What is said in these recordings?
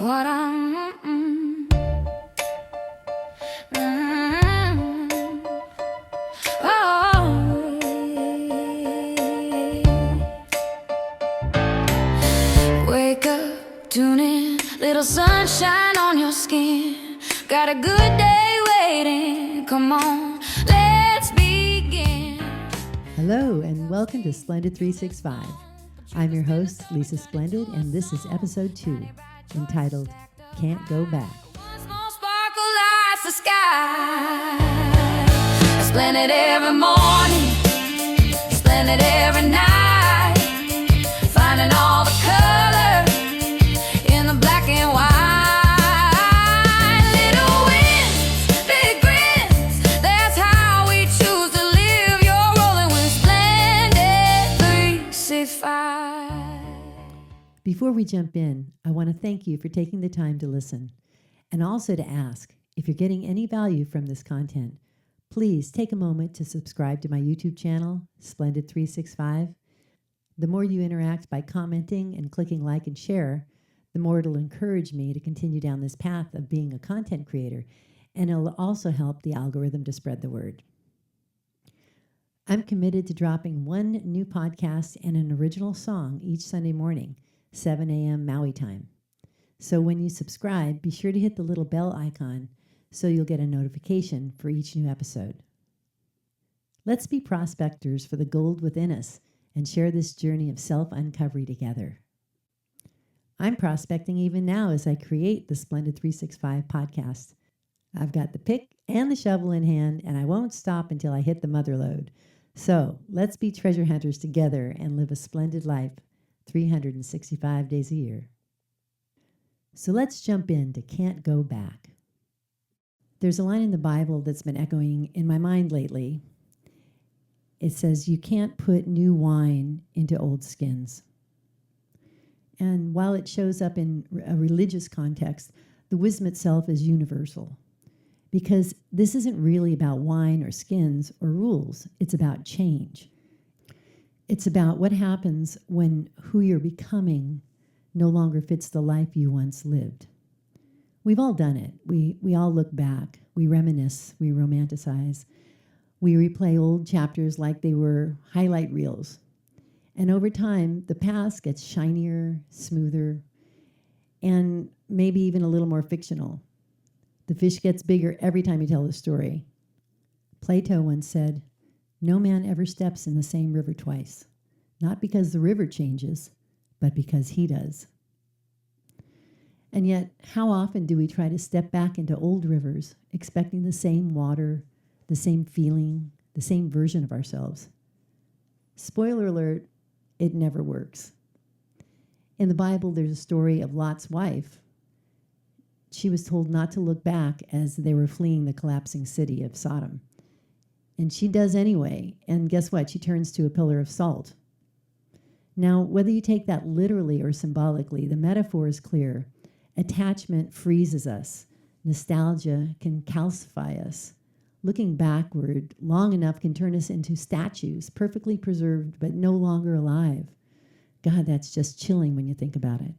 What Wake up, tune in, little sunshine on your skin. Got a good day waiting. Come on, let's begin. Hello and welcome to Splendid365. I'm your host, Lisa Splendid, and this is episode 2, entitled Can't Go Back. One small sparkle lights the sky. Splendid every morning, splendid every night. Finding all the color in the black and white. Little wins, big grins, that's how we choose to live. You're rolling with Splendid365. Before we jump in, I want to thank you for taking the time to listen, and also to ask if you're getting any value from this content. Please take a moment to subscribe to my YouTube channel, Splendid365. The more you interact by commenting and clicking like and share, the more it'll encourage me to continue down this path of being a content creator, and it'll also help the algorithm to spread the word. I'm committed to dropping one new podcast and an original song each Sunday morning, 7 a.m. Maui time. So when you subscribe, be sure to hit the little bell icon so you'll get a notification for each new episode. Let's be prospectors for the gold within us and share this journey of self-uncovery together. I'm prospecting even now as I create the Splendid365 podcast. I've got the pick and the shovel in hand, and I won't stop until I hit the mother lode. So let's be treasure hunters together and live a splendid life 365 days a year. So let's jump into Can't Go Back. There's a line in the Bible that's been echoing in my mind lately. It says, you can't put new wine into old skins. And while it shows up in a religious context, the wisdom itself is universal. Because this isn't really about wine or skins or rules. It's about change. It's about what happens when who you're becoming no longer fits the life you once lived. We've all done it. We all look back. We reminisce. We romanticize. We replay old chapters like they were highlight reels. And over time, the past gets shinier, smoother, and maybe even a little more fictional. The fish gets bigger every time you tell the story. Plato once said, "No man ever steps in the same river twice, not because the river changes, but because he does." And yet, how often do we try to step back into old rivers, expecting the same water, the same feeling, the same version of ourselves? Spoiler alert, it never works. In the Bible, there's a story of Lot's wife. She was told not to look back as they were fleeing the collapsing city of Sodom. And she does anyway, and guess what? She turns to a pillar of salt. Now, whether you take that literally or symbolically, the metaphor is clear. Attachment freezes us. Nostalgia can calcify us. Looking backward long enough can turn us into statues, perfectly preserved but no longer alive. God, that's just chilling when you think about it.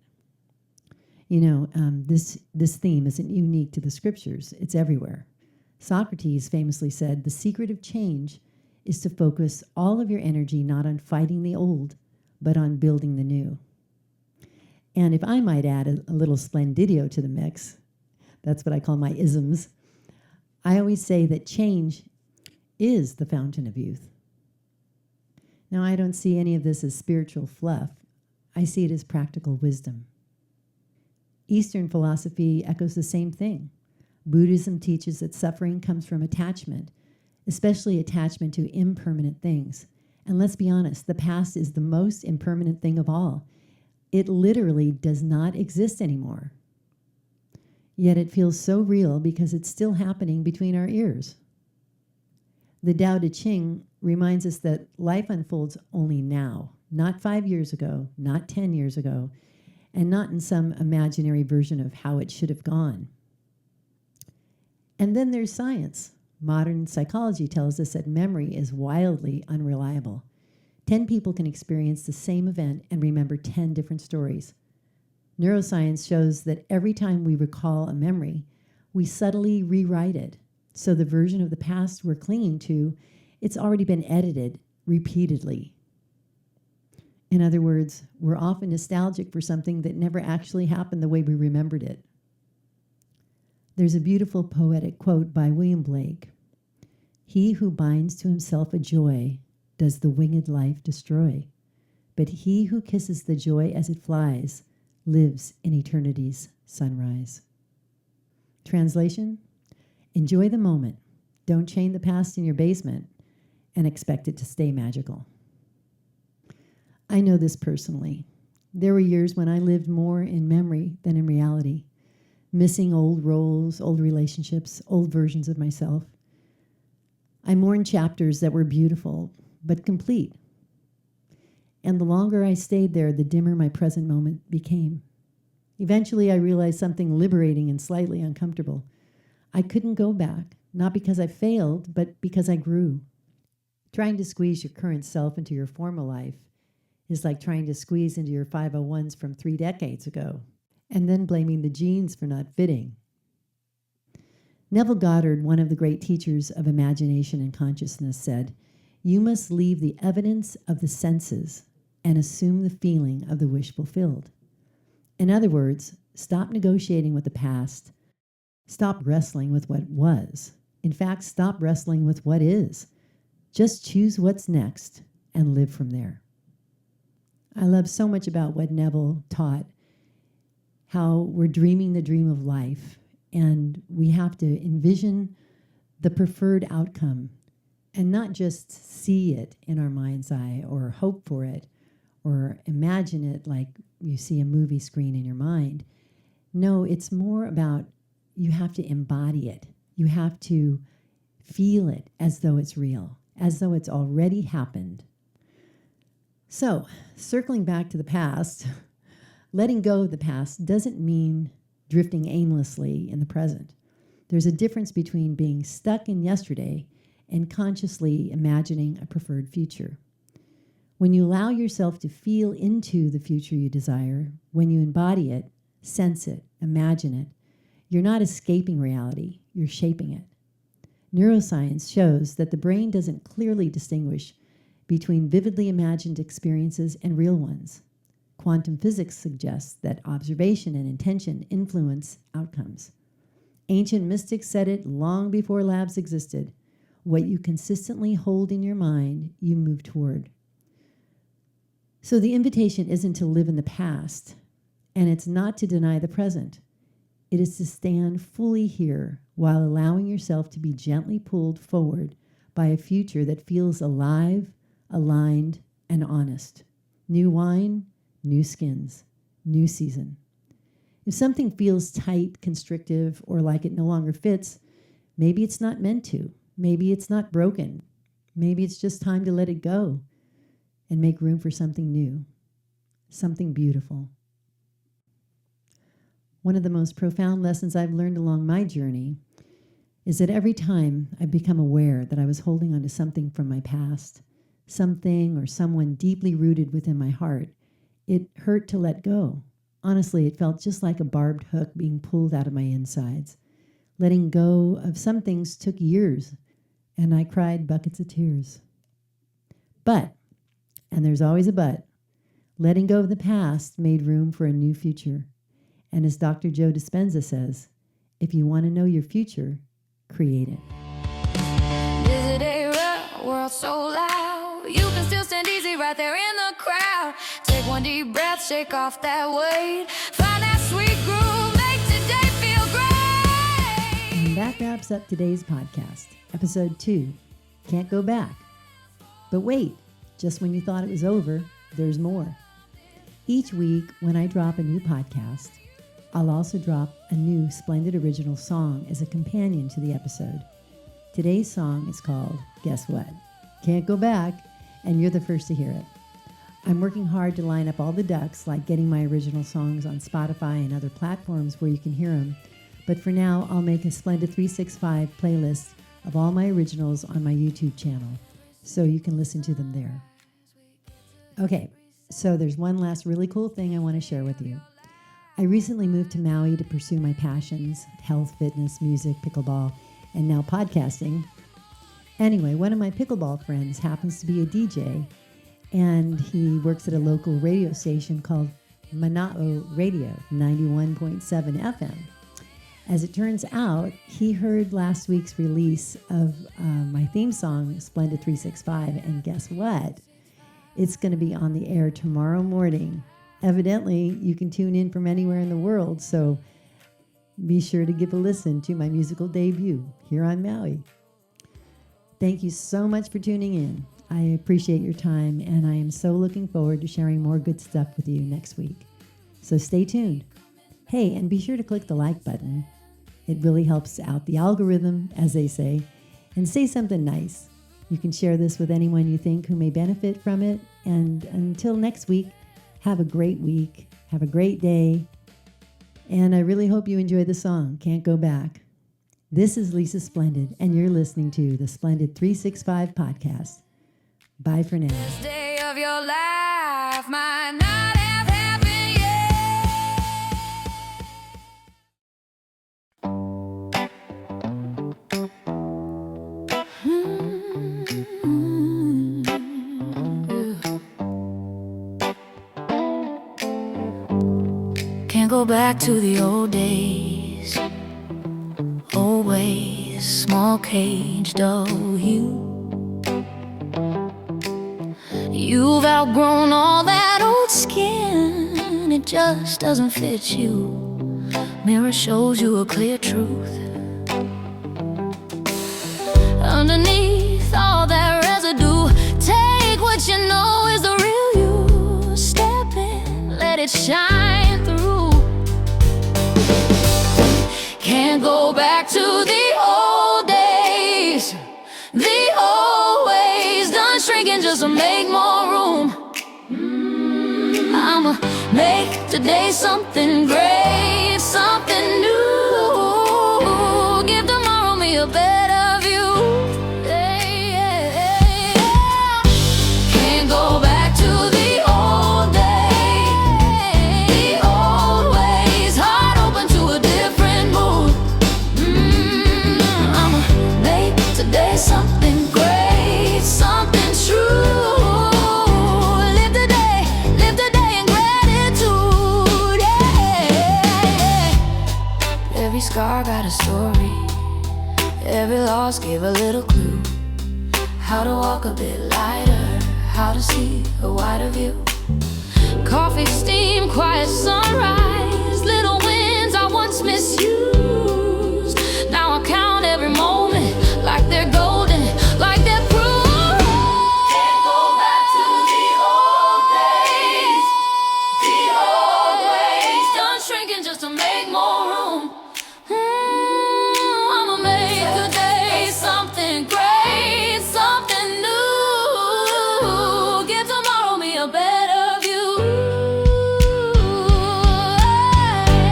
You know, this theme isn't unique to the scriptures. It's everywhere. Socrates famously said, "The secret of change is to focus all of your energy not on fighting the old, but on building the new." And if I might add a little splendidio to the mix, that's what I call my isms, I always say that change is the fountain of youth. Now, I don't see any of this as spiritual fluff. I see it as practical wisdom. Eastern philosophy echoes the same thing. Buddhism teaches that suffering comes from attachment, especially attachment to impermanent things. And let's be honest, the past is the most impermanent thing of all. It literally does not exist anymore. Yet it feels so real because it's still happening between our ears. The Tao Te Ching reminds us that life unfolds only now, not 5 years ago, not 10 years ago, and not in some imaginary version of how it should have gone. And then there's science. Modern psychology tells us that memory is wildly unreliable. 10 people can experience the same event and remember 10 different stories. Neuroscience shows that every time we recall a memory, we subtly rewrite it. So the version of the past we're clinging to, it's already been edited repeatedly. In other words, we're often nostalgic for something that never actually happened the way we remembered it. There's a beautiful poetic quote by William Blake. "He who binds to himself a joy does the winged life destroy. But he who kisses the joy as it flies lives in eternity's sunrise." Translation: enjoy the moment. Don't chain the past in your basement and expect it to stay magical. I know this personally. There were years when I lived more in memory than in reality, missing old roles, old relationships, old versions of myself. I mourned chapters that were beautiful but complete. And the longer I stayed there, the dimmer my present moment became. Eventually, I realized something liberating and slightly uncomfortable. I couldn't go back, not because I failed, but because I grew. Trying to squeeze your current self into your former life is like trying to squeeze into your 501s from 3 decades ago, and then blaming the jeans for not fitting. Neville Goddard, one of the great teachers of imagination and consciousness, said, "You must leave the evidence of the senses and assume the feeling of the wish fulfilled." In other words, stop negotiating with the past. Stop wrestling with what was. In fact, stop wrestling with what is. Just choose what's next and live from there. I love so much about what Neville taught, how we're dreaming the dream of life, and we have to envision the preferred outcome and not just see it in our mind's eye or hope for it or imagine it like you see a movie screen in your mind. No, it's more about you have to embody it. You have to feel it as though it's real, as though it's already happened. So, circling back to the past, letting go of the past doesn't mean drifting aimlessly in the present. There's a difference between being stuck in yesterday and consciously imagining a preferred future. When you allow yourself to feel into the future you desire, when you embody it, sense it, imagine it, you're not escaping reality, you're shaping it. Neuroscience shows that the brain doesn't clearly distinguish between vividly imagined experiences and real ones. Quantum physics suggests that observation and intention influence outcomes. Ancient mystics said it long before labs existed. What you consistently hold in your mind, you move toward. So the invitation isn't to live in the past, and it's not to deny the present. It is to stand fully here while allowing yourself to be gently pulled forward by a future that feels alive, aligned, and honest. New wine, new skins, new season. If something feels tight, constrictive, or like it no longer fits, maybe it's not meant to. Maybe it's not broken. Maybe it's just time to let it go and make room for something new, something beautiful. One of the most profound lessons I've learned along my journey is that every time I've become aware that I was holding on to something from my past, something or someone deeply rooted within my heart, it hurt to let go. Honestly, it felt just like a barbed hook being pulled out of my insides. Letting go of some things took years, and I cried buckets of tears. But, and there's always a but, letting go of the past made room for a new future. And as Dr. Joe Dispenza says, if you want to know your future, create it. Busy day, world so loud. You can still stand easy right there in the crowd. Take one deep breath, shake off that weight. Find that sweet groove, make today feel great. And that wraps up today's podcast, episode 2, Can't Go Back. But wait, just when you thought it was over, there's more. Each week when I drop a new podcast, I'll also drop a new Splendid original song as a companion to the episode. Today's song is called, guess what? Can't Go Back, and you're the first to hear it. I'm working hard to line up all the ducks, like getting my original songs on Spotify and other platforms where you can hear them. But for now, I'll make a Splendid365 playlist of all my originals on my YouTube channel, so you can listen to them there. Okay, so there's one last really cool thing I want to share with you. I recently moved to Maui to pursue my passions, health, fitness, music, pickleball, and now podcasting. Anyway, one of my pickleball friends happens to be a DJ, and he works at a local radio station called Mana'o Radio, 91.7 FM. As it turns out, he heard last week's release of my theme song, Splendid365, and guess what? It's going to be on the air tomorrow morning. Evidently, you can tune in from anywhere in the world, so be sure to give a listen to my musical debut here on Maui. Thank you so much for tuning in. I appreciate your time, and I am so looking forward to sharing more good stuff with you next week. So stay tuned. Hey, and be sure to click the like button. It really helps out the algorithm, as they say, and say something nice. You can share this with anyone you think who may benefit from it. And until next week, have a great week. Have a great day. And I really hope you enjoy the song, Can't Go Back. This is Lisa Splendid, and you're listening to the Splendid365 podcast. Bye for now. This day of your life might not have happened yet. Can't go back to the old days, old ways, small caged of you. You've outgrown all that old skin, it just doesn't fit you. Mirror shows you a clear truth. Underneath all that residue, take what you know is the real you. Step in, let it shine through. Can't go back to the old days, the old ways, done shrinking just to make more room. I'ma make today something great, something new. Give tomorrow me a better view. Yeah, yeah, yeah. Can't go back to the old days, the old ways. Heart open to a different mood. I'ma make today something great, something true. Live today in gratitude. Yeah. Every scar got a story, every loss gave a little clue. How to walk a bit lighter, how to see a wider view. Coffee, steam, quiet sunrise, little wins I once misused. Now I count every moment like they're golden, like they're proof. Can't go back to the old days, the old ways, done shrinking just to make more room. I'ma make today something great, something new. Give tomorrow me a better view.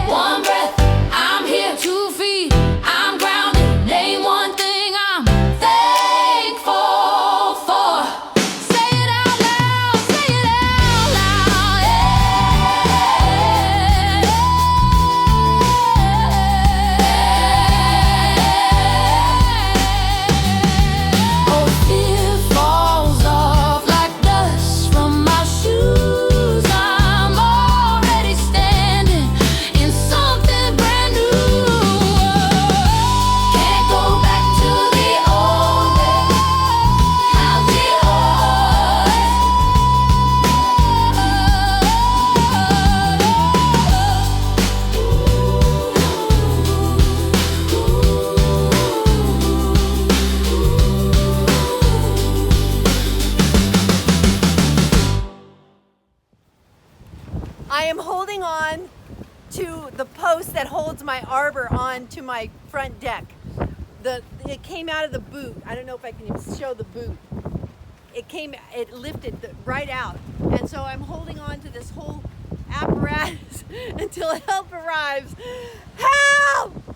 One breath, I'm here. 2 feet, I'm grounded. Name one thing I'm thankful for. Say it out loud, say it out loud. Oh, fear falls off like dust from my shoes. I'm already standing in something brand new. Can't go back to the old days, how the I am holding on to the post that holds my arbor onto my front deck. It came out of the boot. I don't know if I can even show the boot. It lifted right out. And so I'm holding on to this whole apparatus until help arrives. Help!